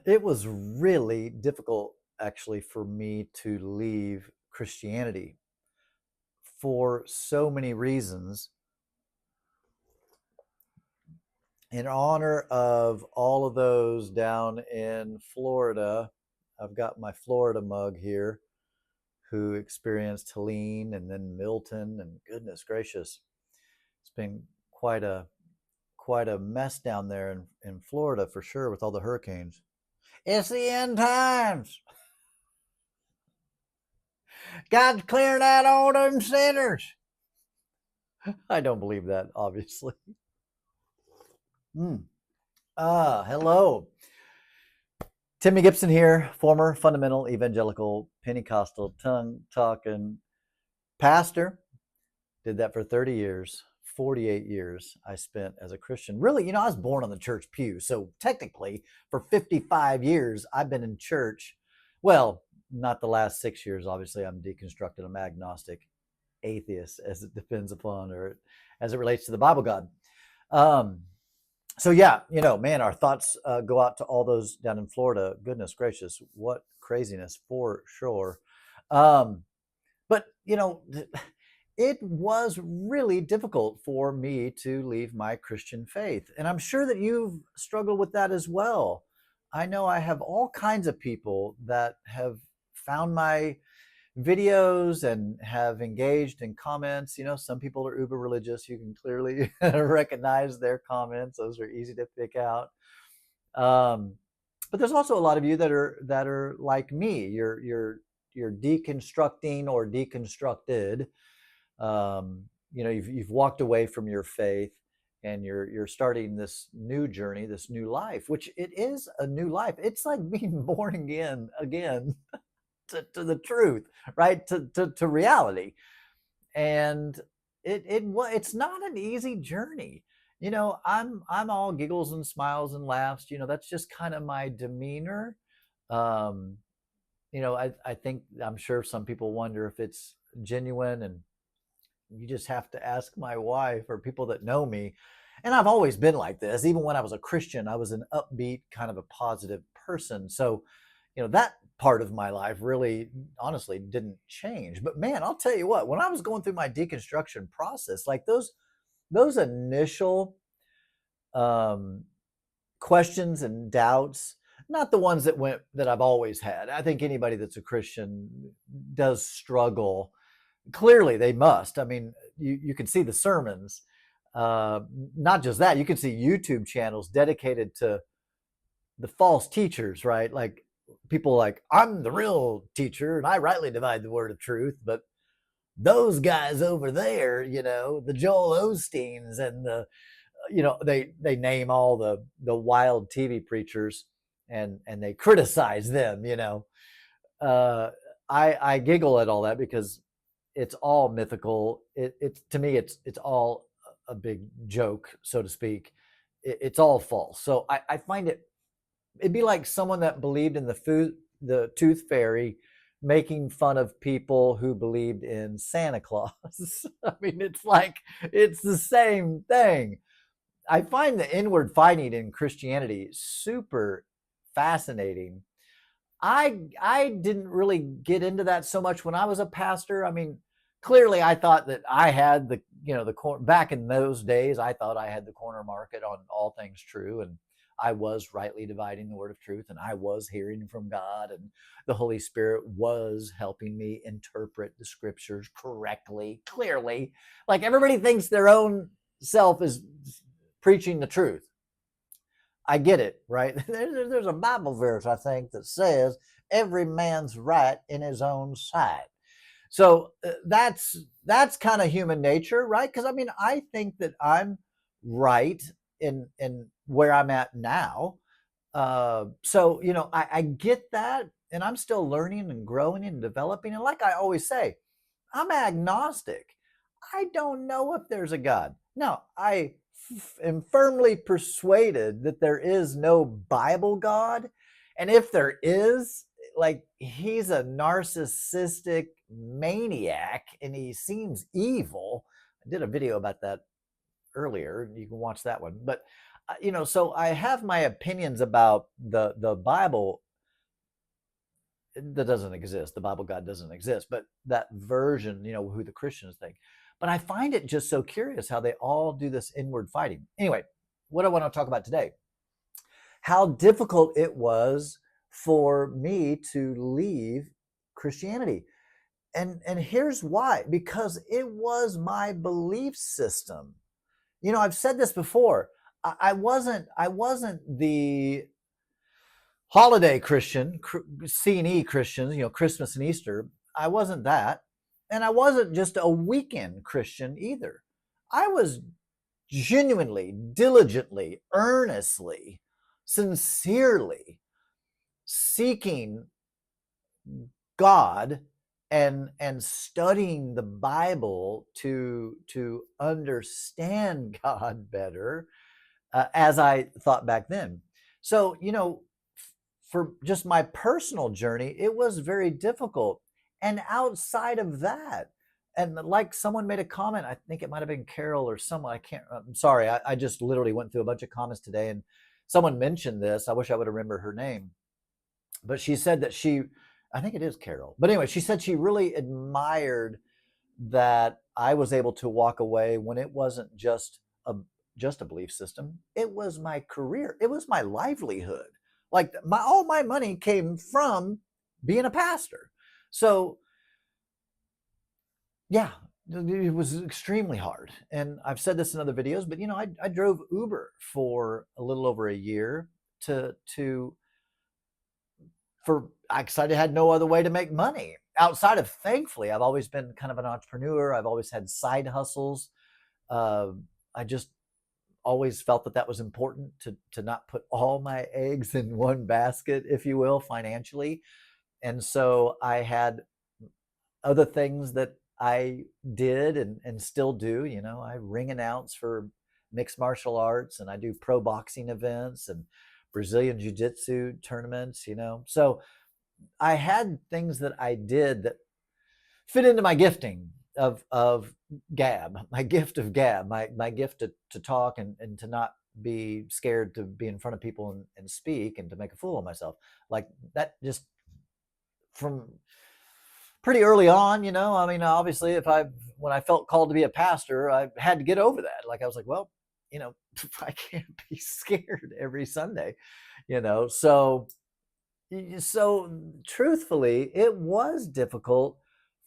it was really difficult actually for me to leave Christianity for so many reasons. In honor of all of those down in Florida, I've got my Florida mug here who experienced Helene and then Milton, and goodness gracious, it's been quite a mess down there in Florida for sure with all the hurricanes. It's the end times. God's clearing out all them sinners. I don't believe that, obviously. Mm. Hello. Timmy Gibson here, former fundamental evangelical Pentecostal tongue talking pastor. Did that for 30 years. 48 years I spent as a Christian. Really, I was born on the church pew. So technically, for 55 years, I've been in church. Well, not the last 6 years. Obviously, I'm deconstructed. I'm agnostic, atheist, as it depends upon, or as it relates to the Bible God. So yeah, man, our thoughts go out to all those down in Florida. Goodness gracious, what craziness for sure. But it was really difficult for me to leave my Christian faith, and I'm sure that you've struggled with that as well. I know I have all kinds of people that have found my videos and have engaged in comments. Some people are uber religious. You can clearly recognize their comments. Those are easy to pick out. But there's also a lot of you that are like me. You're deconstructing or deconstructed. You've walked away from your faith, and you're starting this new journey, this new life, which it is a new life. It's like being born again to the truth, right? To reality. And it's not an easy journey. I'm all giggles and smiles and laughs. That's just kind of my demeanor. Um, I think, I'm sure some people wonder if it's genuine, and you just have to ask my wife or people that know me. And I've always been like this. Even when I was a Christian, I was an upbeat, kind of a positive person. So, that part of my life really, honestly, didn't change. But man, I'll tell you what, when I was going through my deconstruction process, like those initial um, questions and doubts, not the ones that I've always had. I think anybody that's a Christian does struggle. Clearly, they must. I mean, you can see the sermons. Uh, Not just that, you can see YouTube channels dedicated to the false teachers, right? Like people like, I'm the real teacher and I rightly divide the word of truth, but those guys over there, the Joel Osteens and they name all the wild TV preachers, and they criticize them. uh, I giggle at all that because it's all mythical. It's to me, it's all a big joke, so to speak. It's all false. So I find it'd be like someone that believed in the tooth fairy making fun of people who believed in Santa Claus. I mean, it's the same thing. I find the inward fighting in Christianity super fascinating. I didn't really get into that so much when I was a pastor. I mean, clearly I thought that I had back in those days, I thought I had the corner market on all things true, and I was rightly dividing the word of truth, and I was hearing from God, and the Holy Spirit was helping me interpret the scriptures correctly, clearly. Like everybody thinks their own self is preaching the truth. I get it, right? There's a Bible verse, I think, that says every man's right in his own sight. So that's kind of human nature, right? Because I mean, I think that I'm right in where I'm at now. So I get that, and I'm still learning and growing and developing. And like I always say, I'm agnostic. I don't know if there's a God. No, I am firmly persuaded that there is no Bible God. And if there is, like, he's a narcissistic maniac and he seems evil. I did a video about that earlier. You can watch that one. But so I have my opinions about the Bible that doesn't exist. The Bible God doesn't exist, but that version, who the Christians think. But I find it just so curious how they all do this inward fighting. Anyway, what I want to talk about today, how difficult it was for me to leave Christianity. And here's why, because it was my belief system. I've said this before. I wasn't the holiday Christian, C&E Christians, Christmas and Easter. I wasn't that. And I wasn't just a weekend Christian either. I was genuinely, diligently, earnestly, sincerely seeking God and studying the Bible to understand God better, as I thought back then. So, for just my personal journey, it was very difficult. And outside of that, and like someone made a comment, I think it might have been Carol or someone, I'm sorry, I just literally went through a bunch of comments today, and someone mentioned this. I wish I would remember her name, but she said that I think it is Carol. But anyway, she said she really admired that I was able to walk away when it wasn't a just a belief system. It was my career. It was my livelihood. Like all my money came from being a pastor. So yeah, it was extremely hard. And I've said this in other videos, but I drove Uber for a little over a year to for because I had no other way to make money outside of, thankfully, I've always been kind of an entrepreneur. I've always had side hustles. Uh, I just always felt that was important to not put all my eggs in one basket, if you will, financially. And so I had other things that I did and still do. I ring announce for mixed martial arts, and I do pro boxing events and Brazilian jiu-jitsu tournaments, So I had things that I did that fit into my gifting of gab, my gift of gab, my gift to talk and to not be scared to be in front of people and speak and to make a fool of myself. Like that, just from pretty early on. I mean, obviously, when I felt called to be a pastor, I had to get over that. Like I was like, well, I can't be scared every Sunday, so truthfully, it was difficult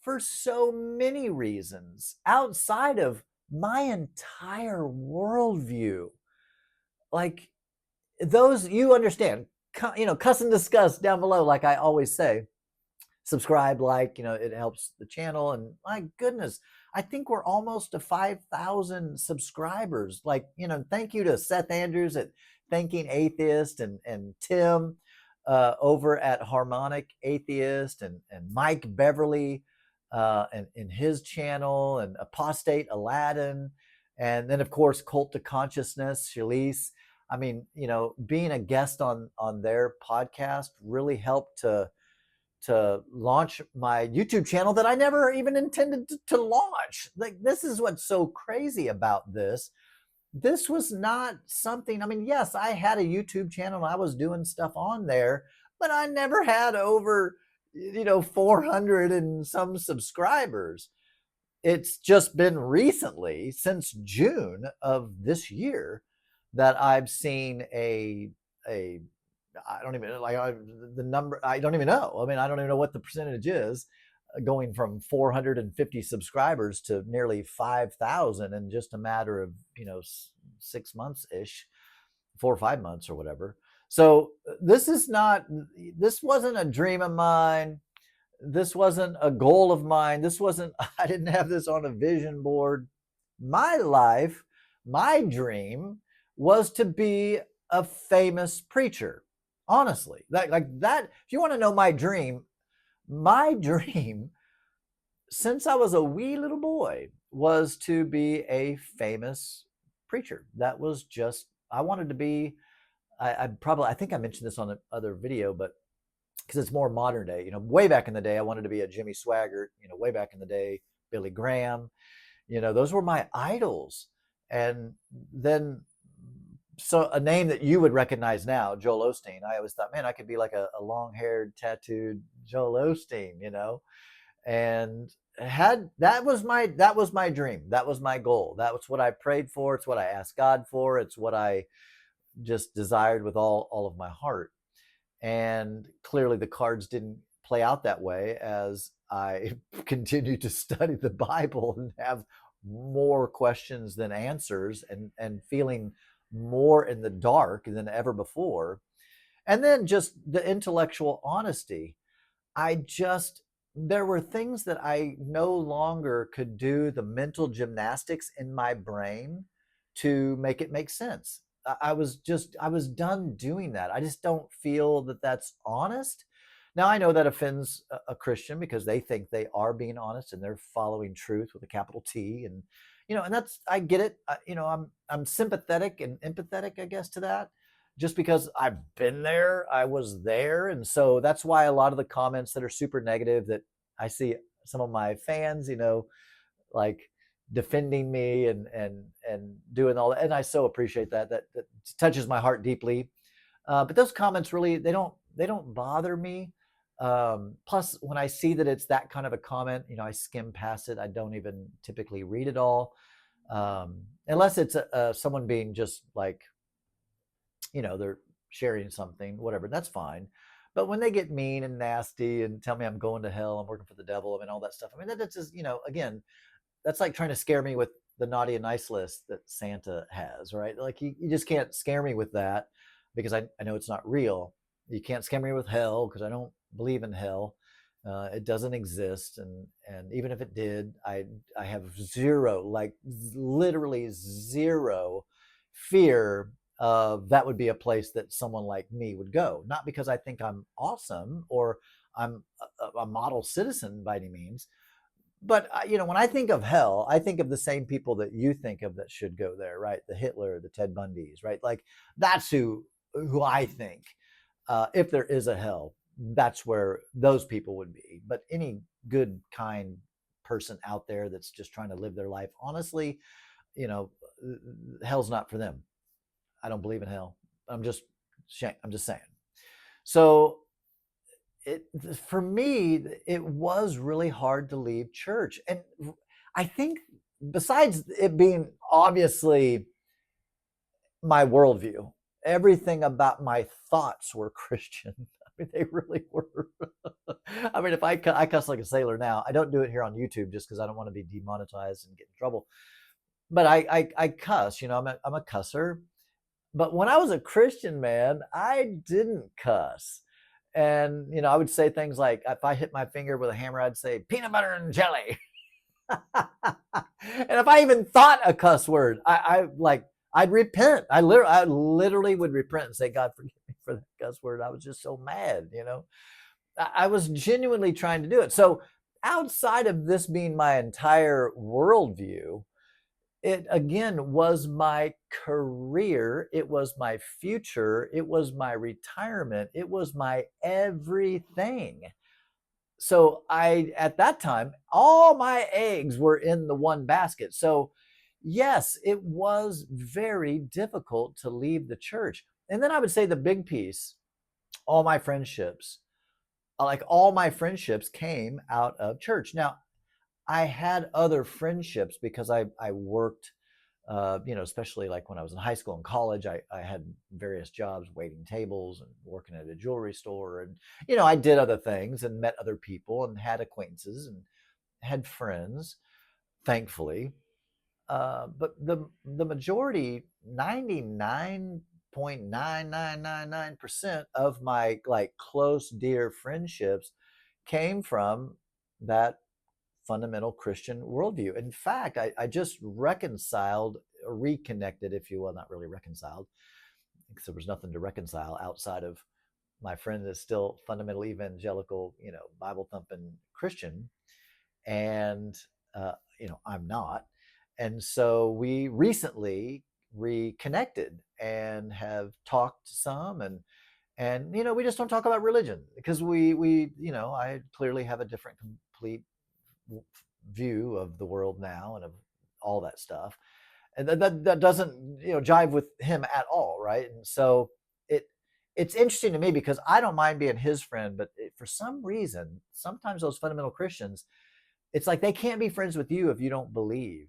for so many reasons outside of my entire worldview. Like those, you understand, cuss and discuss down below, like I always say. Subscribe, like, it helps the channel. And my goodness, I think we're almost to 5,000 subscribers. Like, thank you to Seth Andrews at Thinking Atheist and Tim over at Harmonic Atheist and Mike Beverly and in his channel, and Apostate Aladdin. And then, of course, Cult to Consciousness, Shalise. I mean, being a guest on their podcast really helped to launch my YouTube channel that I never even intended to launch. Like, this is what's so crazy about this. This was not something, I mean, yes, I had a YouTube channel. I was doing stuff on there, but I never had over, 400 and some subscribers. It's just been recently, since June of this year, that I've seen a I don't even like the number. I don't even know. I mean, I don't even know what the percentage is, going from 450 subscribers to nearly 5,000 in just a matter of 6 months ish, 4 or 5 months or whatever. So this wasn't a dream of mine. This wasn't a goal of mine. I didn't have this on a vision board. My life, my dream was to be a famous preacher. Honestly, like that. If you want to know my dream, since I was a wee little boy, was to be a famous preacher. That was just, I wanted to be. I think I mentioned this on the other video, but because it's more modern day, way back in the day, I wanted to be a Jimmy Swaggart. Way back in the day, Billy Graham. Those were my idols. And then So a name that you would recognize now, Joel Osteen. I always thought, man, I could be like a long-haired, tattooed Joel Osteen, and had that was my dream. That was my goal. That was what I prayed for. It's what I asked God for. It's what I just desired with all of my heart. And clearly the cards didn't play out that way as I continued to study the Bible and have more questions than answers, and feeling more in the dark than ever before. And then just the intellectual honesty. I just, there were things that I no longer could do the mental gymnastics in my brain to make it make sense. I was done doing that. I just don't feel that that's honest. Now I know that offends a Christian because they think they are being honest and they're following truth with a capital T, and and that's, I get it. I'm sympathetic and empathetic, I guess, to that, just because I've been there, I was there. And so that's why a lot of the comments that are super negative that I see some of my fans, like defending me and doing all that. And I so appreciate that. That touches my heart deeply. But those comments really, they don't bother me. Plus, when I see that it's that kind of a comment, I skim past it. I don't even typically read it all, unless it's someone being just like, they're sharing something, whatever, that's fine. But when they get mean and nasty and tell me I'm going to hell, I'm working for the devil, I mean, all that stuff, I mean, that's just, again, that's like trying to scare me with the naughty and nice list that Santa has, right? Like you just can't scare me with that because I know it's not real. You can't scare me with hell because I don't believe in hell. It doesn't exist, and even if it did, I have zero, like literally zero fear of that would be a place that someone like me would go. Not because I think I'm awesome or I'm a model citizen by any means, but when I think of hell, I think of the same people that you think of that should go there, right? The Hitler, the Ted Bundys, right? Like that's who I think. If there is a hell, that's where those people would be. But any good, kind person out there that's just trying to live their life honestly, you know, hell's not for them. I don't believe in hell. I'm just I'm just saying. So it, for me, it was really hard to leave church. And I think, besides it being obviously my worldview, everything about my thoughts were Christian. I mean, they really were. I mean, if I cuss like a sailor now, I don't do it here on YouTube just because I don't want to be demonetized and get in trouble. But I cuss. I'm a cusser. But when I was a Christian, man, I didn't cuss. And, I would say things like, if I hit my finger with a hammer, I'd say peanut butter and jelly. And if I even thought a cuss word, I'd repent. I literally would repent and say, God, forgive me for that cuss word. I was just so mad. I was genuinely trying to do it. So outside of this being my entire worldview, it again was my career, it was my future, it was my retirement, it was my everything. So at that time, all my eggs were in the one basket. So yes, it was very difficult to leave the church. And then I would say the big piece, all my friendships, like all my friendships came out of church. Now, I had other friendships because I worked, especially like when I was in high school and college, I had various jobs, waiting tables and working at a jewelry store. And, I did other things and met other people and had acquaintances and had friends, thankfully. But the majority, 99.9999% of my like close, dear friendships came from that fundamental Christian worldview. In fact, I just reconciled, reconnected, if you will, not really reconciled, because there was nothing to reconcile outside of my friend is still fundamental evangelical, Bible thumping Christian, and I'm not. And so we recently reconnected and have talked some, and we just don't talk about religion because I clearly have a different complete view of the world now and of all that stuff. and that doesn't jive with him at all, right? And so it it's interesting to me because I don't mind being his friend, but for some reason, sometimes those fundamental Christians, it's like they can't be friends with you if you don't believe,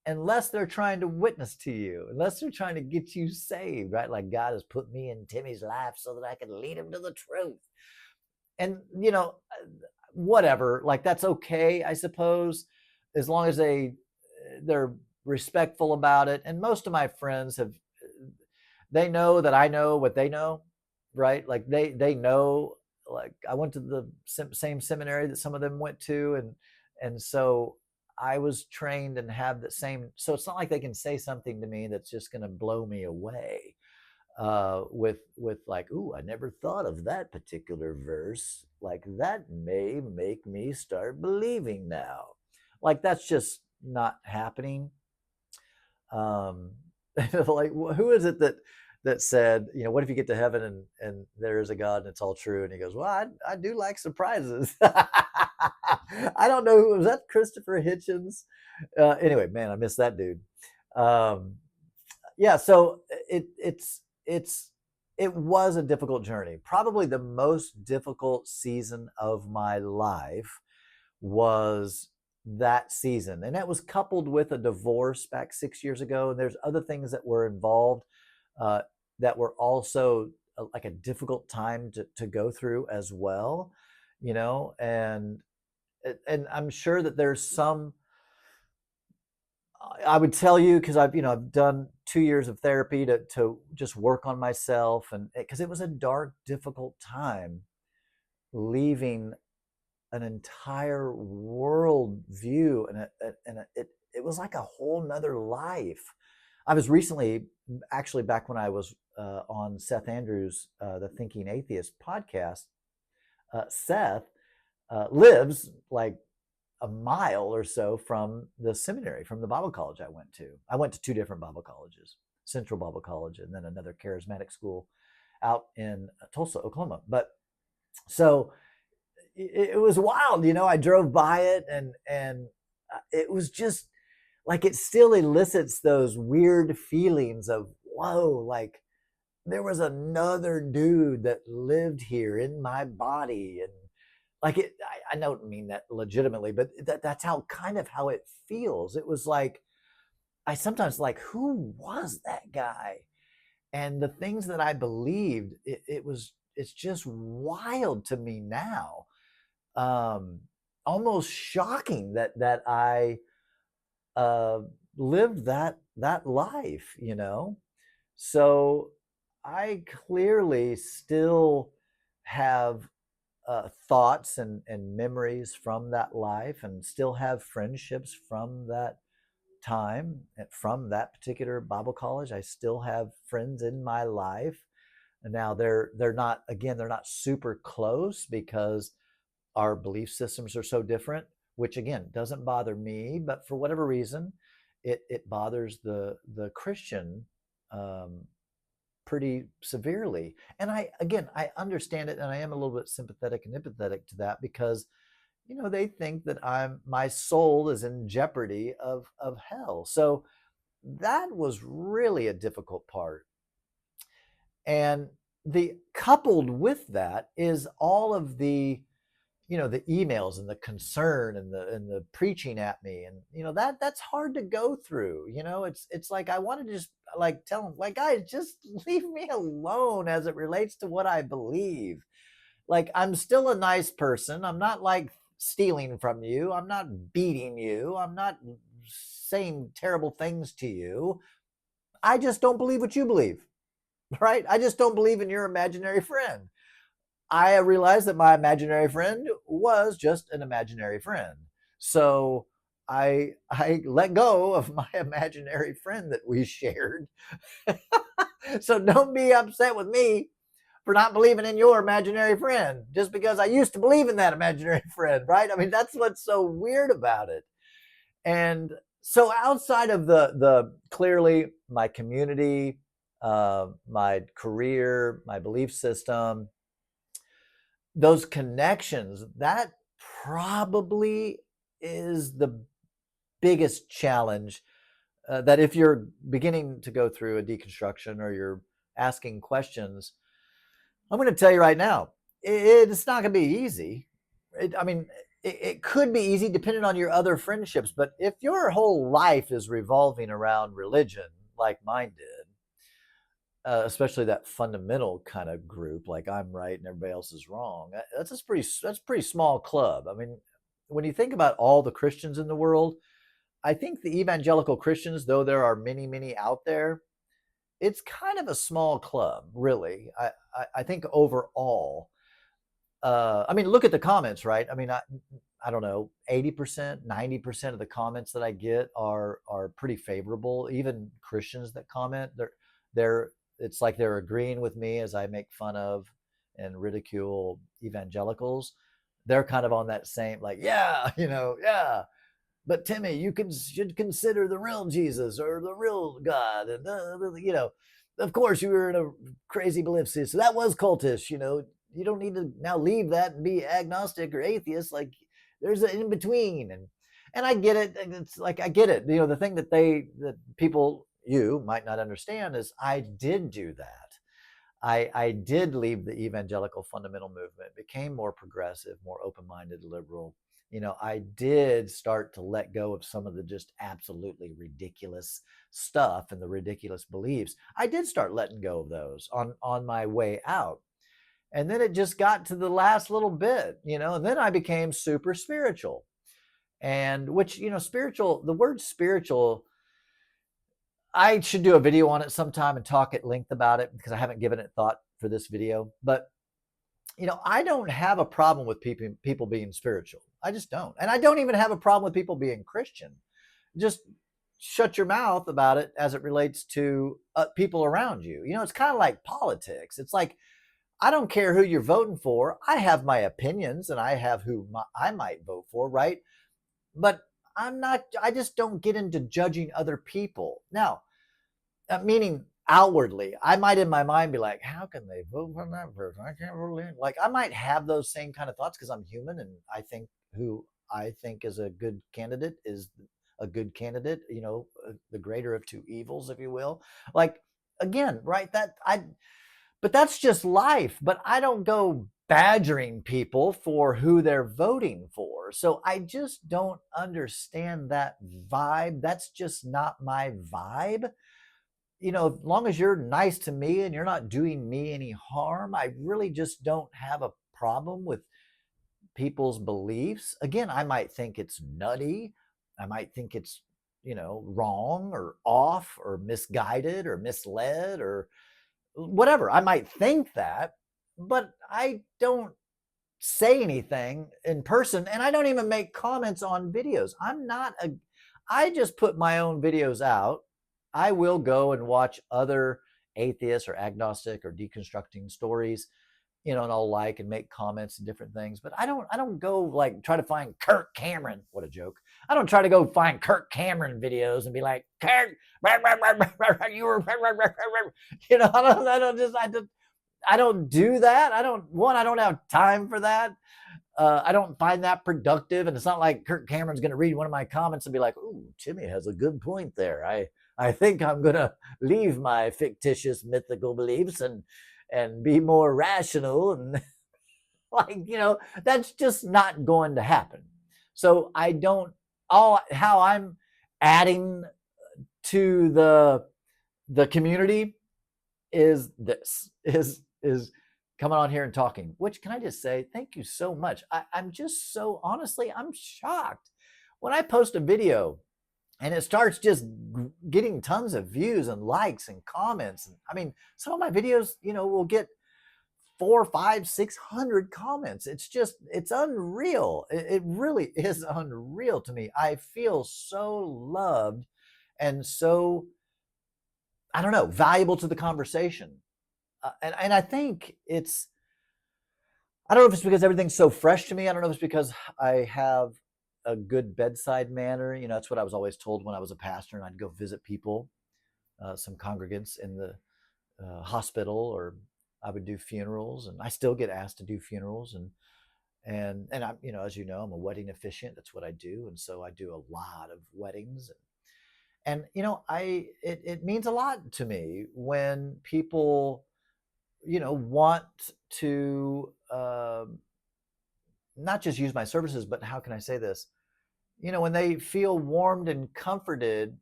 unless they're trying to witness to you, unless they're trying to get you saved, right? Like God has put me in Timmy's life so that I can lead him to the truth. And whatever, like that's okay, I suppose, as long as they're respectful about it. And most of my friends they know that I know what they know, right? Like they know, like I went to the same seminary that some of them went to, and so I was trained and have the same. So it's not like they can say something to me that's just going to blow me away with like, ooh, I never thought of that particular verse. Like that may make me start believing now. Like that's just not happening. Um, like who is it that said, what if you get to heaven and there is a God and it's all true? And he goes, well, I do like surprises. I don't know who was that. Christopher Hitchens. Anyway, man, I miss that dude. Um, yeah, so it was a difficult journey. Probably the most difficult season of my life was that season, and that was coupled with a divorce back 6 years ago. And there's other things that were involved uh, that were also like a difficult time to go through as well, and I'm sure that there's some. I would tell you, because I've done 2 years of therapy to just work on myself, and because it was a dark, difficult time leaving an entire world view, and it was like a whole nother life. I was recently, actually back when I was on Seth Andrews, the Thinking Atheist podcast. Seth lives like a mile or so from the seminary, from the Bible college I went to. I went to two different Bible colleges, Central Bible College and then another charismatic school out in Tulsa, Oklahoma. But so it was wild, I drove by it, and it was just like, it still elicits those weird feelings of, whoa, like there was another dude that lived here in my body. And like I don't mean that legitimately, but that's how it feels. It was like, I sometimes like, who was that guy? And the things that I believed, it's just wild to me now. um Almost shocking that I uh lived that life, so I clearly still have thoughts and memories from that life, and still have friendships from that time, from that particular Bible college. I still have friends in my life. And now they're not super close because our belief systems are so different, which again doesn't bother me, but for whatever reason, it bothers the Christian um, pretty severely. And I understand it, and I am a little bit sympathetic and empathetic to that, because they think that my soul is in jeopardy of hell. So that was really a difficult part. And the coupled with that is all of the emails and the concern and the preaching at me, and that's hard to go through. It's like I want to just like tell them, like, guys, just leave me alone as it relates to what I believe. Like, I'm still a nice person. I'm not like stealing from you. I'm not beating you. I'm not saying terrible things to you. I just don't believe what you believe, right? I just don't believe in your imaginary friend. I realized that my imaginary friend was just an imaginary friend. So I let go of my imaginary friend that we shared. So don't be upset with me for not believing in your imaginary friend just because I used to believe in that imaginary friend, right? I mean, that's what's so weird about it. And so outside of the clearly my community, my career, my belief system, those connections, that probably is the biggest challenge that if you're beginning to go through a deconstruction or you're asking questions, I'm going to tell you right now, it's not going to be easy. I mean, it could be easy depending on your other friendships, but if your whole life is revolving around religion, like mine did, especially that fundamental kind of group, like I'm right and everybody else is wrong, that's a pretty small club. I mean, when you think about all the Christians in the world, I think the evangelical Christians, though there are many, many out there, it's kind of a small club, really. I think overall, I mean, look at the comments, right? I mean, I don't know, 80%, 90% of the comments that I get are pretty favorable. Even Christians that comment, they're it's like they're agreeing with me as I make fun of and ridicule evangelicals. They're kind of on that same, like, yeah, yeah, but Timmy, should consider the real Jesus or the real God, and of course you were in a crazy belief system. So that was cultish. You don't need to now leave that and be agnostic or atheist. Like there's an in between, and I get it. It's like I get it. The thing that people you might not understand is I did do that. I did leave the evangelical fundamental movement, became more progressive, more open-minded, liberal. I did start to let go of some of the just absolutely ridiculous stuff and the ridiculous beliefs. I did start letting go of those on my way out. And then it just got to the last little bit, and then I became super spiritual. And which, spiritual, the word spiritual, I should do a video on it sometime and talk at length about it because I haven't given it thought for this video. But I don't have a problem with people being spiritual. I just don't. And I don't even have a problem with people being Christian. Just shut your mouth about it as it relates to people around you. It's kind of like politics. It's like, I don't care who you're voting for. I have my opinions and I have I might vote for, right? But I just don't get into judging other people. Now, meaning outwardly, I might in my mind be like, how can they vote for that person? I can't believe. Like, I might have those same kind of thoughts because I'm human, and I think who I think is a good candidate is a good candidate. The greater of two evils, if you will. Like, again, right? But that's just life. But I don't go badgering people for who they're voting for. So I just don't understand that vibe. That's just not my vibe. As long as you're nice to me and you're not doing me any harm, I really just don't have a problem with people's beliefs. Again, I might think it's nutty. I might think it's, wrong or off or misguided or misled or whatever. I might think that, but I don't say anything in person and I don't even make comments on videos. I just put my own videos out. I will go and watch other atheists or agnostic or deconstructing stories, and I'll like and make comments and different things. But I don't go like try to find Kirk Cameron. What a joke. I don't try to go find Kirk Cameron videos and be like, Kirk, you were, I don't do that. I don't have time for that. I don't find that productive. And it's not like Kirk Cameron's going to read one of my comments and be like, "Ooh, Timmy has a good point there. I think I'm going to leave my fictitious mythical beliefs and be more rational." And like, that's just not going to happen. So I don't, how I'm adding to the community is coming on here and talking, which, can I just say thank you so much. I'm just so, honestly, I'm shocked when I post a video and it starts just getting tons of views and likes and comments. And I mean, some of my videos, will get 4, 5, 600 comments. It's unreal. It really is unreal to me. I feel so loved and so, I don't know, valuable to the conversation. And I think I don't know if it's because everything's so fresh to me. I don't know if it's because I have a good bedside manner. That's what I was always told when I was a pastor and I'd go visit people, some congregants in the hospital, or I would do funerals, and I still get asked to do funerals. And I'm, as you know, I'm a wedding officiant. That's what I do. And so I do a lot of weddings. And it means a lot to me when people want to not just use my services, but how can I say this? When they feel warmed and comforted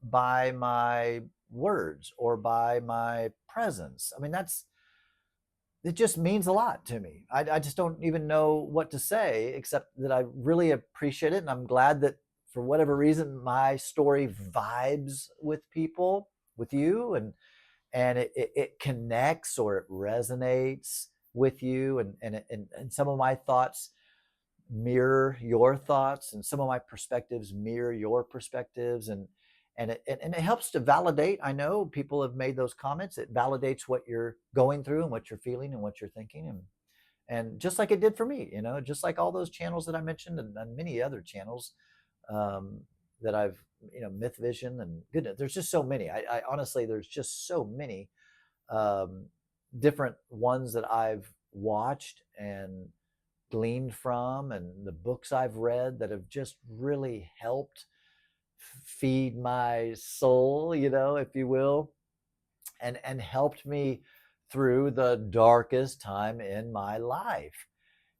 by my words or by my presence. I mean, it just means a lot to me. I just don't even know what to say except that I really appreciate it. And I'm glad that for whatever reason, my story vibes with people, with you, and it connects or it resonates with you. And some of my thoughts mirror your thoughts, and some of my perspectives mirror your perspectives, and it helps to validate. I know people have made those comments. It validates what you're going through and what you're feeling and what you're thinking, and just like it did for me, just like all those channels that I mentioned, and many other channels um, that I've, Myth Vision, and goodness, there's just so many. I honestly, there's just so many um, different ones that I've watched and gleaned from, and the books I've read that have just really helped feed my soul, if you will, and helped me through the darkest time in my life,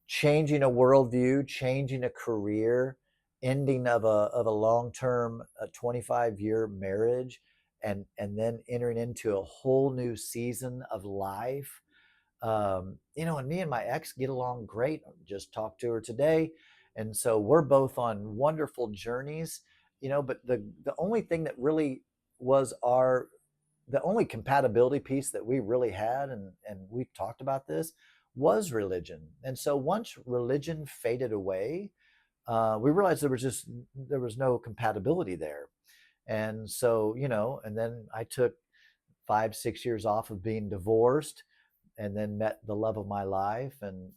changing a worldview, changing a career, ending of a long-term 25-year marriage, and then entering into a whole new season of life. And me and my ex get along great. Just talked to her today, and so we're both on wonderful journeys. But the only thing that really was the only compatibility piece that we really had, and we've talked about this, was religion. And so once religion faded away, we realized there was no compatibility there. And so and then I took 5-6 years off of being divorced, and then met the love of my life, and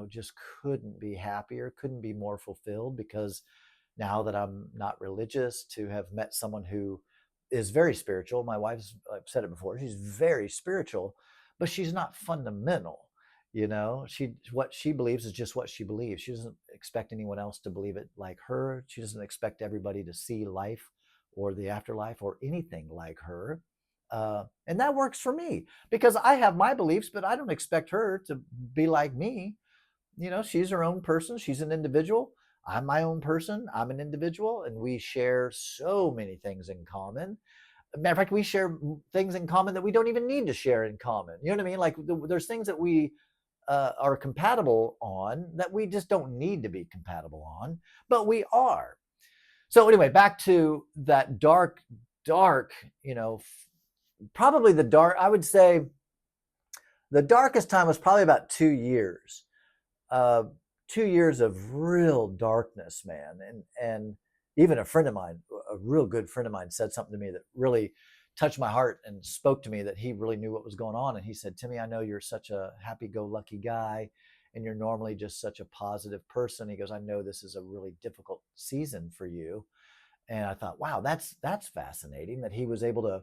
just couldn't be happier, couldn't be more fulfilled, because now that I'm not religious, to have met someone who is very spiritual. My wife's, I've said it before, she's very spiritual, but she's not fundamental. What she believes is just what she believes. She doesn't expect anyone else to believe it like her. She doesn't expect everybody to see life or the afterlife or anything like her. And that works for me because I have my beliefs, but I don't expect her to be like me. She's her own person. She's an individual. I'm my own person. I'm an individual, and we share so many things in common. Matter of fact, we share things in common that we don't even need to share in common. You know what I mean? Like there's things that we are compatible on that we just don't need to be compatible on, but we are. So anyway, back to that dark, probably I would say the darkest time was probably about 2 years. Uh, 2 years of real darkness, man. And even a friend of mine, a real good friend of mine, said something to me that really touched my heart and spoke to me, that he really knew what was going on. And he said, Timmy, I know you're such a happy-go-lucky guy, and you're normally just such a positive person. He goes, I know this is a really difficult season for you. And I thought, wow, that's fascinating that he was able to,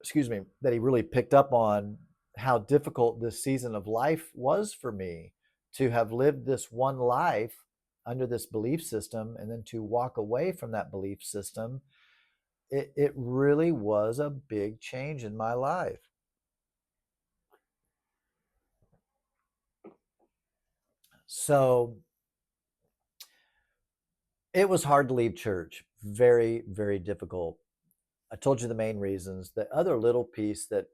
excuse me, that he really picked up on how difficult this season of life was for me, to have lived this one life under this belief system and then to walk away from that belief system. It really was a big change in my life. So it was hard to leave church. Very, very difficult. I told you the main reasons. The other little piece that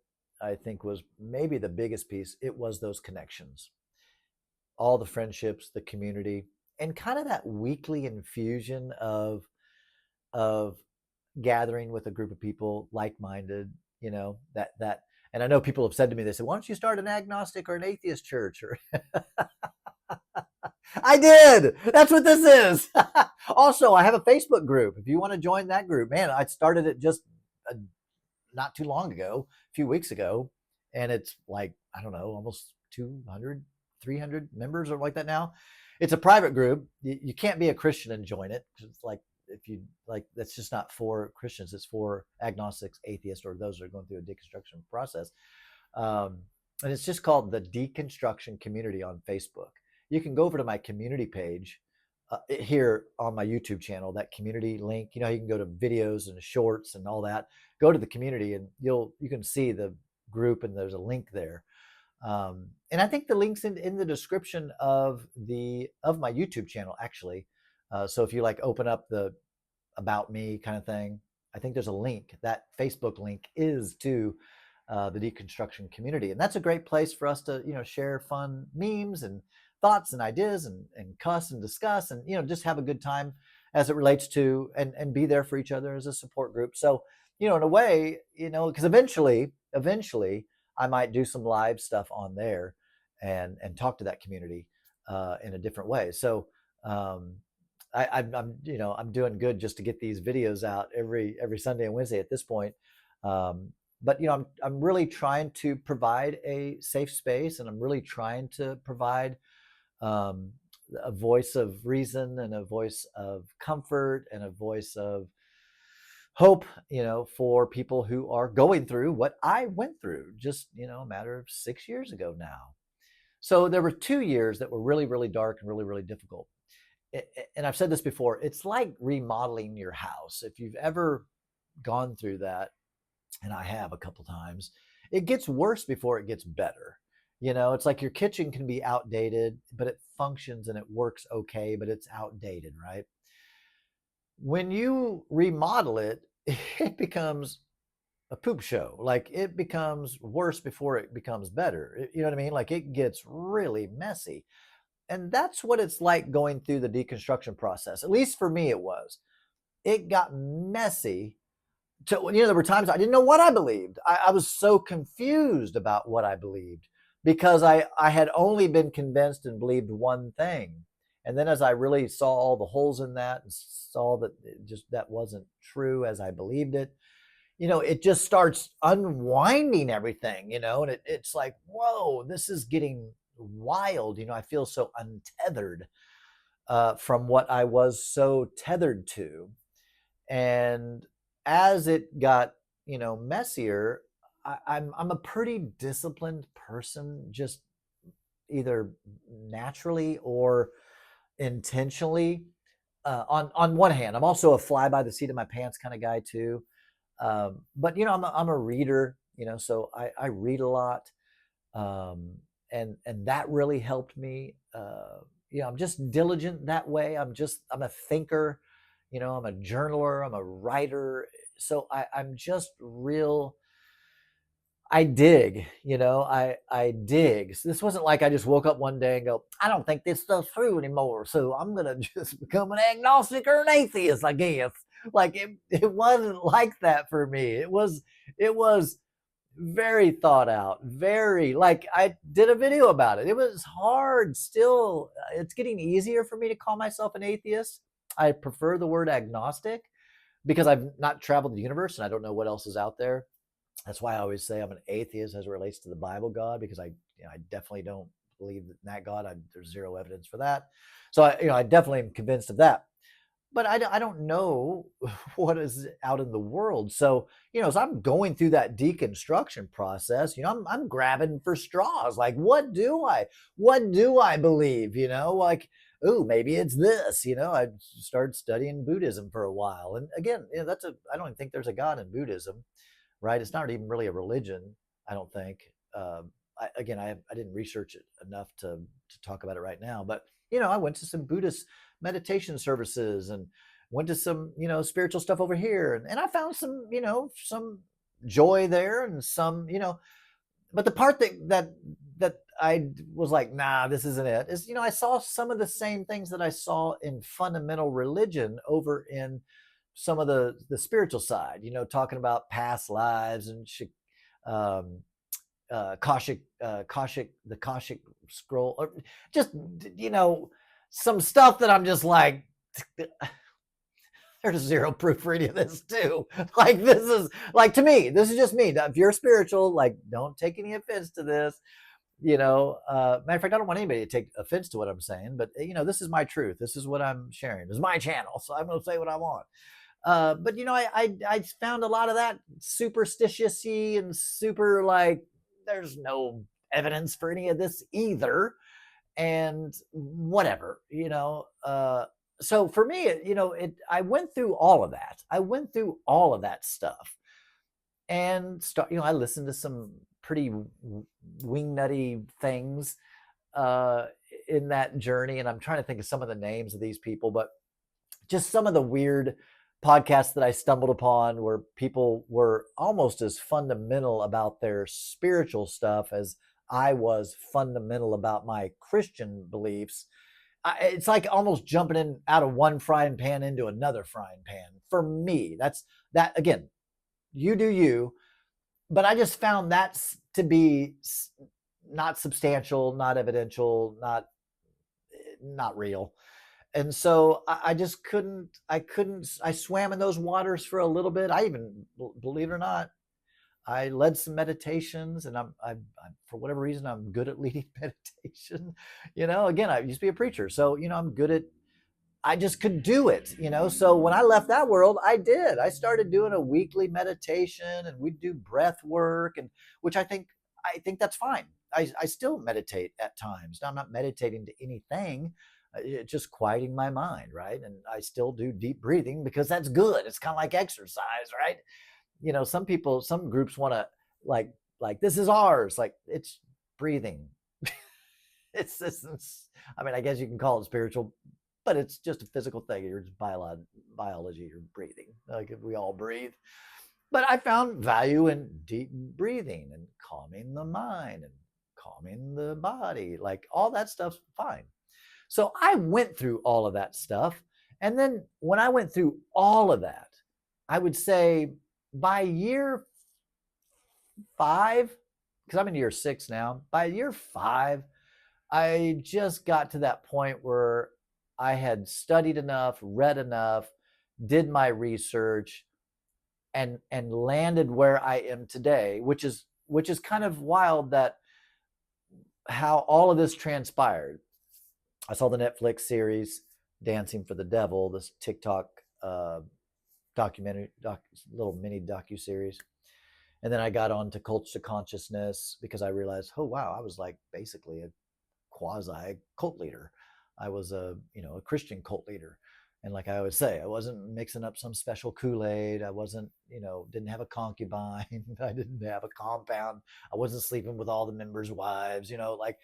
I think was maybe the biggest piece, it was those connections, all the friendships, the community, and kind of that weekly infusion of gathering with a group of people like-minded, that. And I know people have said to me, they said, why don't you start an agnostic or an atheist church? Or I did. That's what this is. Also, I have a Facebook group. If you want to join that group, man, I started it just not too long ago, a few weeks ago, and it's like, I don't know, almost 200, 300 members or like that now. It's a private group. You can't be a Christian and join it. It's like, if you like, that's just not for Christians. It's for agnostics, atheists, or those that are going through a deconstruction process. And it's just called the Deconstruction Community on Facebook. You can go over to my community page, here on my YouTube channel, that community link. You know, you can go to videos and shorts and all that. Go to the community, and you can see the group, and there's a link there. And I think the link's in the description of my YouTube channel, actually. So if you like open up the about me kind of thing, I think there's a link. That Facebook link is to the deconstruction community, and that's a great place for us to share fun memes and thoughts and ideas, and cuss and discuss, and just have a good time as it relates to, and be there for each other as a support group. So in a way, because eventually I might do some live stuff on there, and talk to that community in a different way. So I'm doing good just to get these videos out every Sunday and Wednesday at this point. But I'm really trying to provide a safe space, and I'm really trying to provide um, a voice of reason, and a voice of comfort, and a voice of hope, for people who are going through what I went through just, a matter of 6 years ago now. So there were 2 years that were really, really dark and really, really difficult. And I've said this before, it's like remodeling your house. If you've ever gone through that, and I have a couple times, it gets worse before it gets better. It's like your kitchen can be outdated, but it functions and it works okay, but it's outdated, right? When you remodel it, it becomes a poop show. Like, it becomes worse before it becomes better. You know what I mean? Like, it gets really messy. And that's what it's like going through the deconstruction process. At least for me, it was. It got messy. There were times I didn't know what I believed. I was so confused about what I believed, because I had only been convinced and believed one thing. And then as I really saw all the holes in that, and saw that that wasn't true as I believed it, it just starts unwinding everything, and it's like, whoa, this is getting wild. I feel so untethered from what I was so tethered to. And as it got, messier, I'm a pretty disciplined person, just either naturally or intentionally. On one hand, I'm also a fly by the seat of my pants kind of guy too. But I'm a reader, so I read a lot, and that really helped me. I'm just diligent that way. I'm a thinker, I'm a journaler, I'm a writer. So I'm just real. I dig, I dig. So this wasn't like I just woke up one day and go, I don't think this stuff's true anymore, so I'm gonna just become an agnostic or an atheist, I guess. Like, it wasn't like that for me. It was very thought out, very, like, I did a video about it. It was hard. Still, it's getting easier for me to call myself an atheist. I prefer the word agnostic, because I've not traveled the universe and I don't know what else is out there. That's why I always say I'm an atheist as it relates to the Bible God, because I definitely don't believe in that God. There's zero evidence for that. So I definitely am convinced of that. But I don't know what is out in the world. So, as I'm going through that deconstruction process, I'm grabbing for straws. Like, what do I believe? Like, ooh, maybe it's this. I started studying Buddhism for a while. And again, I don't even think there's a God in Buddhism, right? It's not even really a religion, I don't think. I didn't research it enough to talk about it right now, but I went to some Buddhist meditation services, and went to some spiritual stuff over here, and I found some joy there, and some but the part that I was like, nah, this isn't it, is I saw some of the same things that I saw in fundamental religion over in some of the spiritual side, talking about past lives, and um, the Kashik scroll, or just some stuff that I'm just like, there's zero proof for any of this too. Like, this is, like, to me, this is just me. If you're spiritual, like, don't take any offense to this. Matter of fact, I don't want anybody to take offense to what I'm saying, but this is my truth. This is what I'm sharing. This is my channel, so I'm going to say what I want. But I found a lot of that superstitious-y and super, like, there's no evidence for any of this either, and whatever. So for me, I went through all of that. I went through all of that stuff, and I listened to some pretty wing nutty things uh, in that journey. And I'm trying to think of some of the names of these people, but just some of the weird podcasts that I stumbled upon where people were almost as fundamental about their spiritual stuff as I was fundamental about my Christian beliefs. It's like almost jumping in out of one frying pan into another frying pan for me. That's that again. You do you, but I just found that to be not substantial, not evidential, not real. And so I just I swam in those waters for a little bit. I even, believe it or not, I led some meditations, and I'm for whatever reason I'm good at leading meditation. Again, I used to be a preacher, so I'm good at. I just could do it. So when I left that world, I did. I started doing a weekly meditation, and we'd do breath work, and which I think that's fine. I still meditate at times. Now, I'm not meditating to anything, just quieting my mind, right? And I still do deep breathing because that's good. It's kind of like exercise, right? Some groups want to like this is ours, like it's breathing. I mean, I guess you can call it spiritual, but it's just a physical thing. You're just biology. You're breathing. Like we all breathe. But I found value in deep breathing and calming the mind and calming the body. Like all that stuff's fine. So I went through all of that stuff. And then when I went through all of that, I would say by year 5, because I'm in year 6 now, by year 5, I just got to that point where I had studied enough, read enough, did my research, and landed where I am today, which is kind of wild that how all of this transpired. I saw the Netflix series Dancing for the Devil, this TikTok documentary, little mini docu series, and then I got on to Cults to Consciousness because I realized, oh wow, I was like basically a quasi cult leader. I was a Christian cult leader. And like I always say, I wasn't mixing up some special Kool-Aid. I wasn't, didn't have a concubine. I didn't have a compound. I wasn't sleeping with all the members' wives, like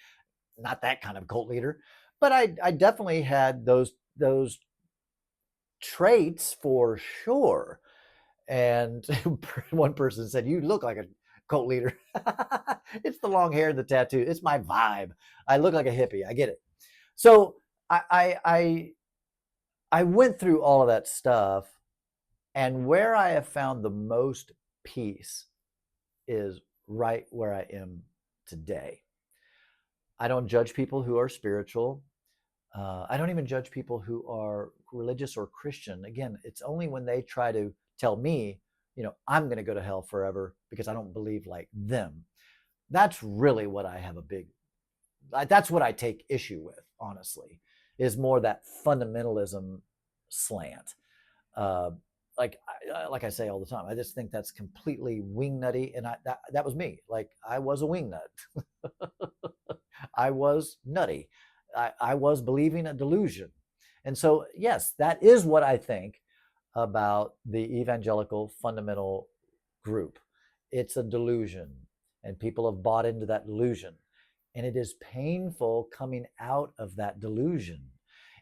not that kind of cult leader. But I definitely had those traits for sure. And one person said, "You look like a cult leader." It's the long hair and the tattoo. It's my vibe. I look like a hippie. I get it. So I went through all of that stuff, and where I have found the most peace is right where I am today. I don't judge people who are spiritual. I don't even judge people who are religious or Christian. Again, it's only when they try to tell me, I'm going to go to hell forever because I don't believe like them. That's really what I have that's what I take issue with, honestly, is more that fundamentalism slant. Uh, like I say all the time, I just think that's completely wing nutty, and that was me. Like I was a wing nut. I was nutty. I was believing a delusion. And so, yes, that is what I think about the evangelical fundamental group. It's a delusion, and people have bought into that delusion. And it is painful coming out of that delusion.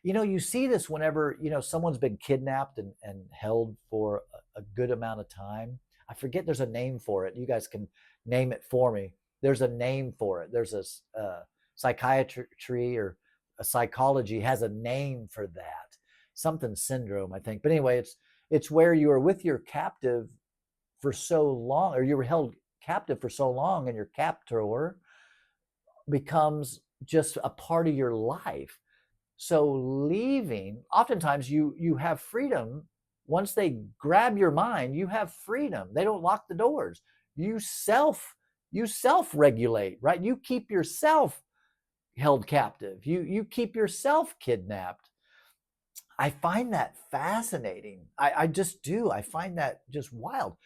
You see this whenever, someone's been kidnapped and held for a good amount of time. I forget there's a name for it. You guys can name it for me. There's a name for it. There's a psychiatry or a psychology has a name for that. Something syndrome, I think. But anyway, it's where you are with your captive for so long, or you were held captive for so long, and your captor becomes just a part of your life. So leaving, oftentimes you have freedom. Once they grab your mind, you have freedom. They don't lock the doors. You self-regulate, right? You keep yourself held captive. You keep yourself kidnapped. I find that fascinating. I just do. I find that just wild.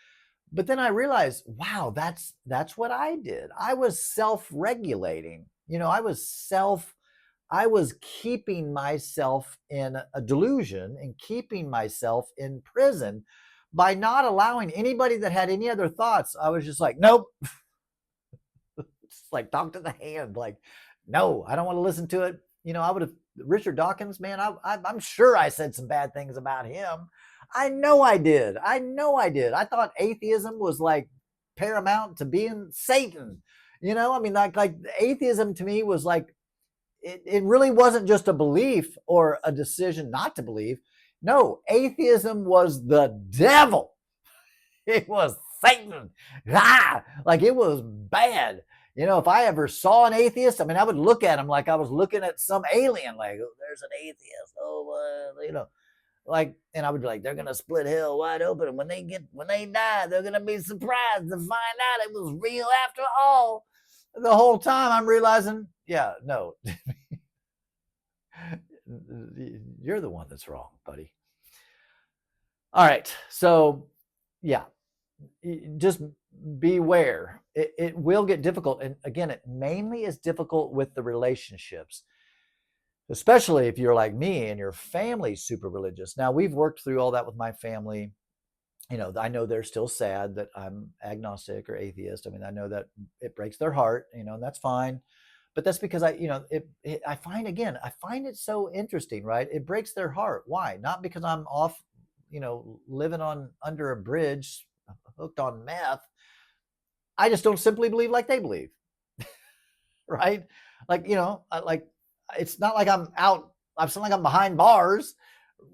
But then I realized, wow, that's what I did. I was self-regulating. I was I was keeping myself in a delusion and keeping myself in prison by not allowing anybody that had any other thoughts. I was just like, nope. Just like talk to the hand. Like, no, I don't want to listen to it. I would have, Richard Dawkins, man, I'm sure I said some bad things about him. I know I did. I thought atheism was like paramount to being Satan. I mean, like atheism to me was like, it really wasn't just a belief or a decision not to believe. No, atheism was the devil. It was Satan. Like it was bad. If I ever saw an atheist, I mean, I would look at him like I was looking at some alien, like, oh, there's an atheist. Oh, like, and I would be like, they're going to split hell wide open. And when they die, they're going to be surprised to find out it was real after all. The whole time I'm realizing, yeah, no, you're the one that's wrong, buddy. All right. So, yeah, just beware. It will get difficult. And again, it mainly is difficult with the relationships, especially if you're like me and your family's super religious. Now, we've worked through all that with my family. I know they're still sad that I'm agnostic or atheist. I mean, I know that it breaks their heart, and that's fine. But that's because I find it so interesting, right? It breaks their heart. Why? Not because I'm off, living under a bridge, hooked on meth. I just don't simply believe like they believe, right? Like, it's not like I'm out. It's not like I'm behind bars,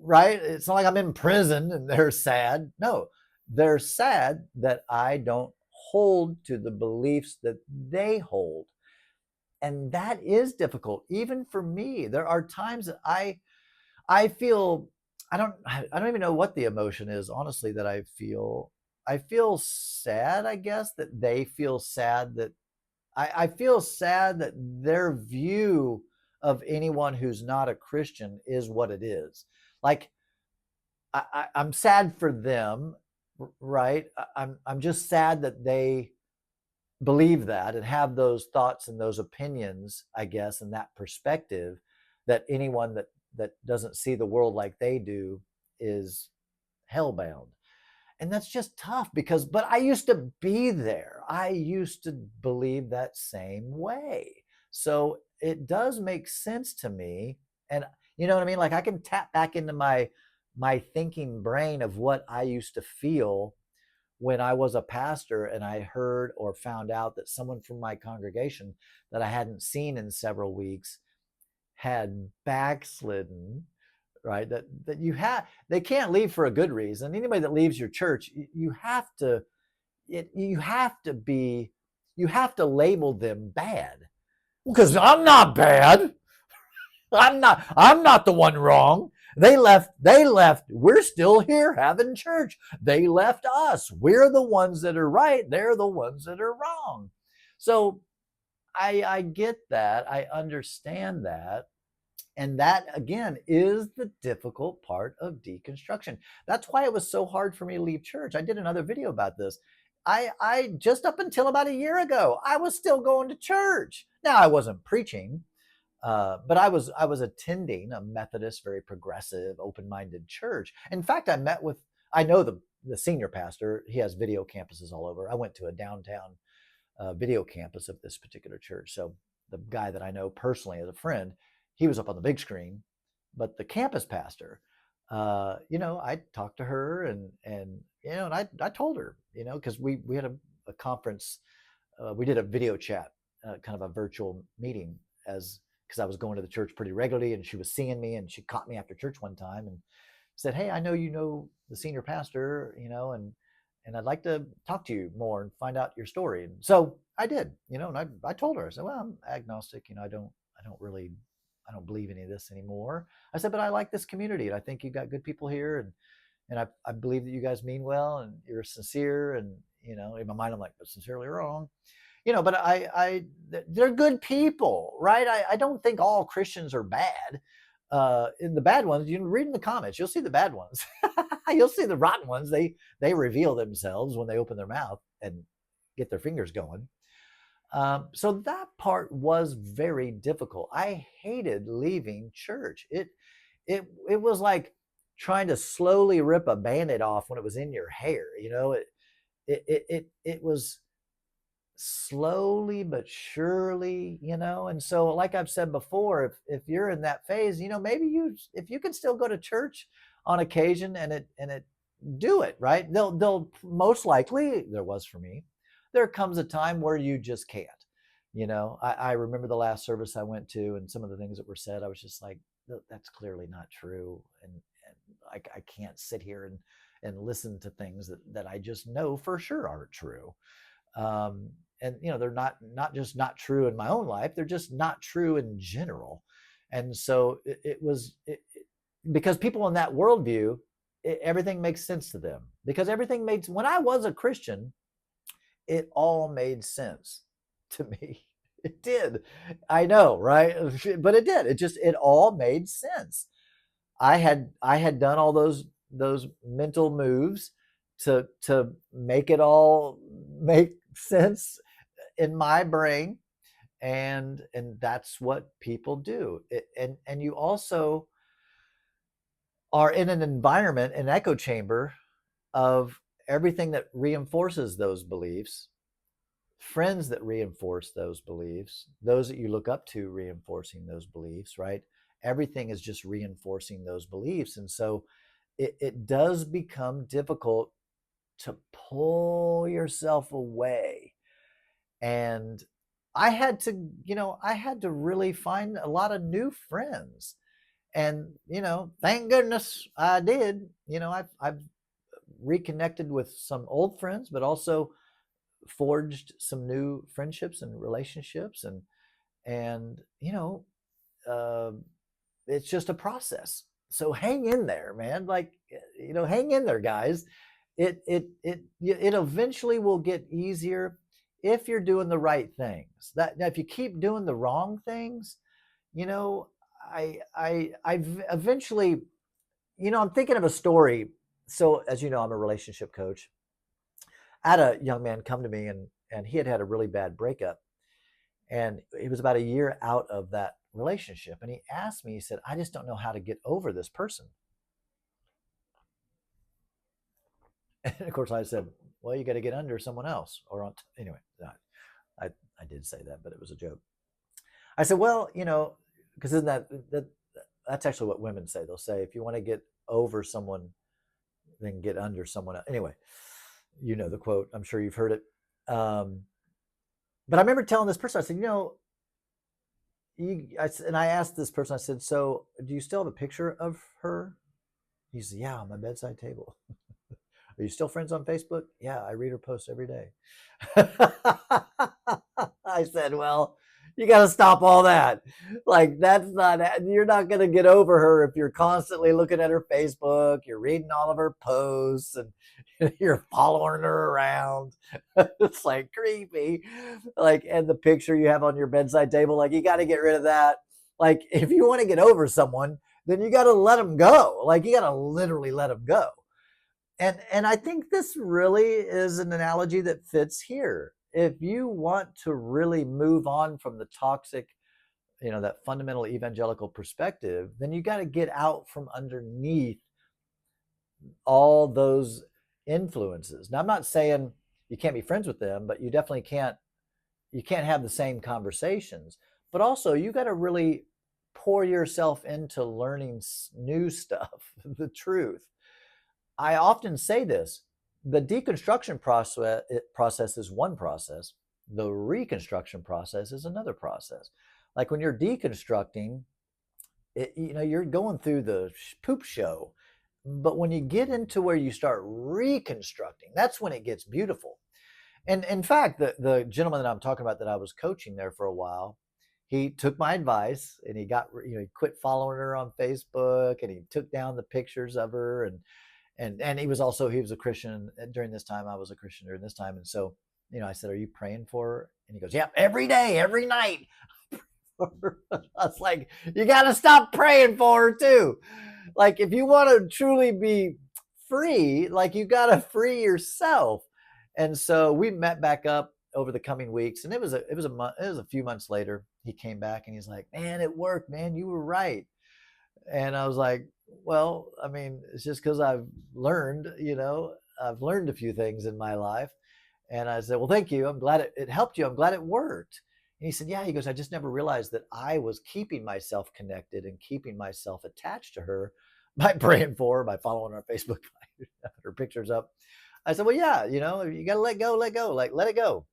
right? It's not like I'm in prison and they're sad. No, they're sad that I don't hold to the beliefs that they hold. And that is difficult, even for me. There are times that I feel, I don't even know what the emotion is, honestly, that I feel. I feel sad, I guess, that they feel sad that I feel sad that their view of anyone who's not a Christian is what it is. Like, I'm sad for them, right? I'm just sad that they believe that and have those thoughts and those opinions, I guess, and that perspective, that anyone that doesn't see the world like they do is hellbound. And that's just tough but I used to be there. I used to believe that same way. So it does make sense to me. And you know what I mean? Like I can tap back into my thinking brain of what I used to feel when I was a pastor and I heard or found out that someone from my congregation that I hadn't seen in several weeks had backslidden, right? That they can't leave for a good reason. Anybody that leaves your church, you have to label them bad, because I'm not bad. I'm not the one wrong. They left. We're still here having church. They left us. We're the ones that are right. They're the ones that are wrong. So I get that. I understand that. And that, again, is the difficult part of deconstruction. That's why it was so hard for me to leave church. I did another video about this. I just up until about a year ago, I was still going to church. Now, I wasn't preaching, but I was attending a Methodist, very progressive, open-minded church. In fact, I know the senior pastor. He has video campuses all over. I went to a downtown video campus of this particular church. So the guy that I know personally as a friend, he was up on the big screen, but the campus pastor, I talked to her and I told her, because we had a conference, we did a video chat, kind of a virtual meeting, because I was going to the church pretty regularly, and she was seeing me, and she caught me after church one time and said, "Hey, I know you know the senior pastor, and I'd like to talk to you more and find out your story." And so I did, and I told her, I said, "Well, I'm agnostic, I don't believe any of this anymore." I said, "But I like this community, and I think you got good people here, and I believe that you guys mean well, and you're sincere." And in my mind, I'm like, "But sincerely wrong." But they're good people, right? I don't think all Christians are bad. In the bad ones, you read in the comments, you'll see the bad ones. You'll see the rotten ones. They reveal themselves when they open their mouth and get their fingers going. So that part was very difficult. I hated leaving church. It was like trying to slowly rip a band-aid off when it was in your hair. It was slowly but surely, and so like I've said before, if you're in that phase, maybe if you can still go to church on occasion and it do it right, they'll most likely, there was for me, there comes a time where you just can't. I remember the last service I went to, and some of the things that were said, I was just like, that's clearly not true, and I can't sit here and listen to things that I just know for sure aren't true. um, and they're not just not true in my own life, they're just not true in general. And so because people in that worldview, everything makes sense to them, because everything made, when I was a Christian, it all made sense to me. It did. I know, right? But it did. It all made sense. I had done all those mental moves to make it all make sense in my brain, and that's what people do. And you also are in an environment, an echo chamber of everything that reinforces those beliefs, friends that reinforce those beliefs, those that you look up to reinforcing those beliefs, right? Everything is just reinforcing those beliefs. And so it does become difficult to pull yourself away. And I had to really find a lot of new friends. And, thank goodness I did. I've reconnected with some old friends, but also forged some new friendships and relationships. And uh, it's just a process. So hang in there, man. Like, hang in there, guys. It eventually will get easier if you're doing the right things. That Now, if you keep doing the wrong things, you know, I've eventually, I'm thinking of a story. So, as you know, I'm a relationship coach. I had a young man come to me, and he had a really bad breakup, and he was about a year out of that relationship, and he asked me, he said, I just don't know how to get over this person. And of course I said, well, you got to get under someone else, or anyway, I I did say that, but it was a joke. I said, well, because isn't that's actually what women say. They'll say, if you want to get over someone, then get under someone else. Anyway, the quote, I'm sure you've heard it. But I remember telling this person, I said, and I asked this person, I said, so do you still have a picture of her? He said, yeah, on my bedside table. Are you still friends on Facebook? Yeah, I read her posts every day. I said, well, you got to stop all that. Like, you're not going to get over her if you're constantly looking at her Facebook, you're reading all of her posts, and you're following her around. It's like creepy. Like, and the picture you have on your bedside table, like, you got to get rid of that. Like, if you want to get over someone, then you got to let them go. Like, you got to literally let them go. And I think this really is an analogy that fits here. If you want to really move on from the toxic, that fundamental evangelical perspective, then you got to get out from underneath all those influences. Now, I'm not saying you can't be friends with them, but you definitely you can't have the same conversations. But also, you got to really pour yourself into learning new stuff, the truth. I often say this: the deconstruction process is one process, the reconstruction process is another process. Like, when you're deconstructing, you're going through the poop show. But when you get into where you start reconstructing, that's when it gets beautiful. And in fact, the gentleman that I'm talking about that I was coaching there for a while, he took my advice, and he quit following her on Facebook, and he took down the pictures of her, and he was a Christian during this time. I was a Christian during this time. And so, I said, are you praying for her? And he goes, yeah, every day, every night. I was like, you got to stop praying for her too. Like, if you want to truly be free, like, you got to free yourself. And so we met back up over the coming weeks, and it was a few months later, he came back and he's like, "Man, it worked, man. You were right." And I was like, "Well, I mean, it's just because I've learned a few things in my life." And I said, "Well, thank you. I'm glad it helped you. I'm glad it worked." And he said, "Yeah." He goes, "I just never realized that I was keeping myself connected and keeping myself attached to her by praying for her, by following her Facebook, by her pictures up." I said, "Well, yeah, you got to let go, like let it go."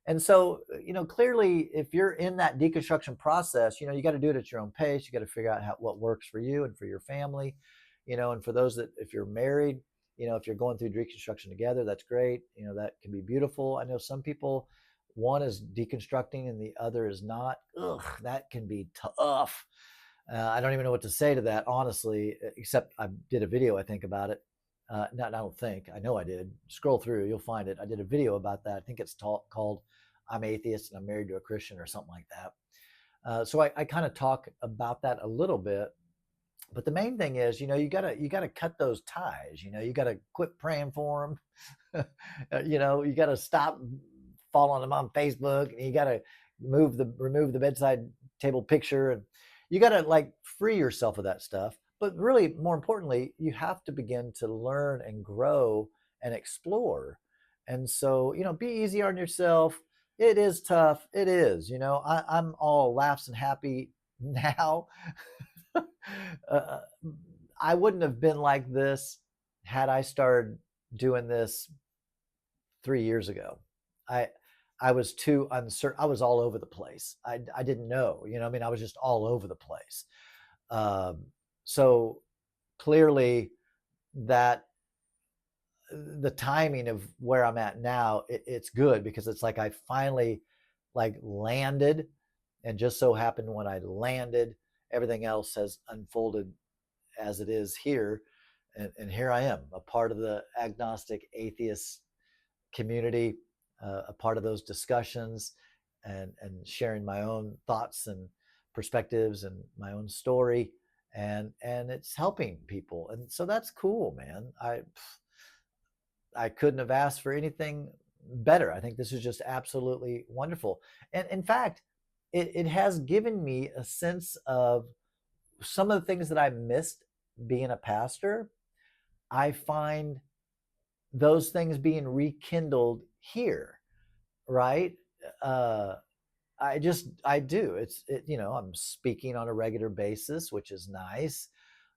And so, clearly, if you're in that deconstruction process, you got to do it at your own pace. You got to figure out what works for you and for your family, and for those that, if you're married, if you're going through deconstruction together, that's great. That can be beautiful. I know some people, one is deconstructing and the other is not. Ugh, that can be tough. I don't even know what to say to that, honestly, except I did a video, I think, about it. I don't think, I know I did. Scroll through, you'll find it. I did a video about that. I think it's called "I'm Atheist and I'm Married to a Christian" or something like that. So I kind of talk about that a little bit. But the main thing is, you gotta cut those ties. You gotta quit praying for them. You gotta stop following them on Facebook, and you gotta remove the bedside table picture, and you gotta like free yourself of that stuff. But really, more importantly, you have to begin to learn and grow and explore. And so, be easy on yourself. It is tough. It is. I'm all laughs and happy now. uh, I wouldn't have been like this had I started doing this 3 years ago. I I was too uncertain. I was all over the place. I didn't know. I mean, I was just all over the place. Um, so clearly, that the timing of where I'm at now, it's good because it's like I finally like landed, and just so happened when I landed, everything else has unfolded as it is here. And here I am, a part of the agnostic atheist community, a part of those discussions, and sharing my own thoughts and perspectives and my own story, and it's helping people, and so that's cool, man. I couldn't have asked for anything better. I think this is just absolutely wonderful, and in fact, it has given me a sense of some of the things that I missed being a pastor. I find those things being rekindled here, right? Uh, I do. I'm speaking on a regular basis, which is nice.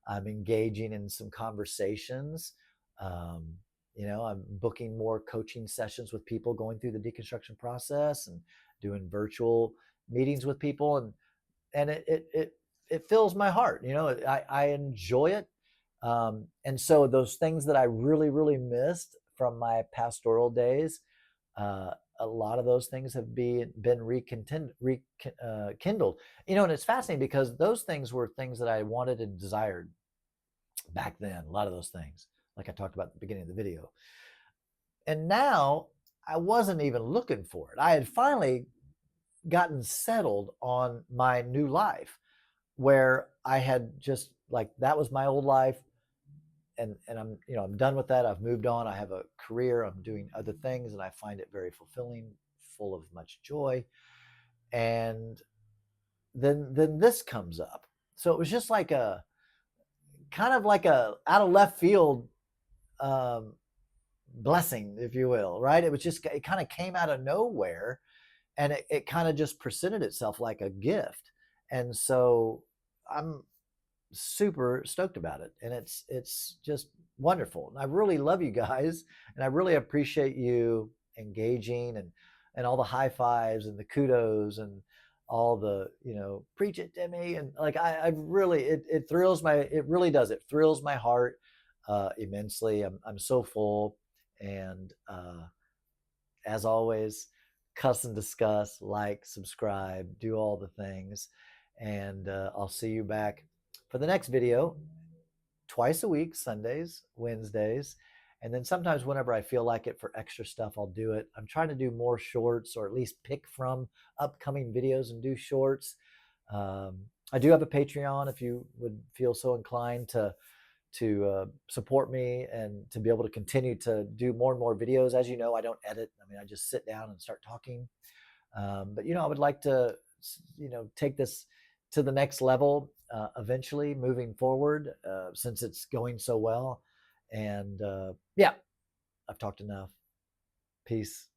I'm engaging in some conversations. Um, I'm booking more coaching sessions with people going through the deconstruction process and doing virtual meetings with people, and it fills my heart. I enjoy it. And so those things that I really, really missed from my pastoral days, a lot of those things have been rekindled. And it's fascinating because those things were things that I wanted and desired back then. A lot of those things, like I talked about at the beginning of the video. And now I wasn't even looking for it. I had finally gotten settled on my new life, where I had just like, that was my old life, and I'm done with that. I've moved on. I have a career. I'm doing other things, and I find it very fulfilling, full of much joy. And then this comes up. So it was just like a kind of like a out of left field um, blessing, if you will, right? It kind of came out of nowhere, and it kind of just presented itself like a gift. And so I'm super stoked about it, and it's just wonderful. And I really love you guys, and I really appreciate you engaging, and all the high fives and the kudos and all the preach it to me, and like I really, it thrills it really does, it thrills my heart immensely. I'm so full, and as always, cuss and discuss, like, subscribe, do all the things, and I'll see you back for the next video twice a week, Sundays, Wednesdays, and then sometimes whenever I feel like it for extra stuff, I'll do it. I'm trying to do more shorts, or at least pick from upcoming videos and do shorts. I do have a Patreon if you would feel so inclined to support me and to be able to continue to do more and more videos. As you know, I don't edit. I mean, I just sit down and start talking. But I would like to take this to the next level eventually, moving forward, since it's going so well. And yeah, I've talked enough. Peace.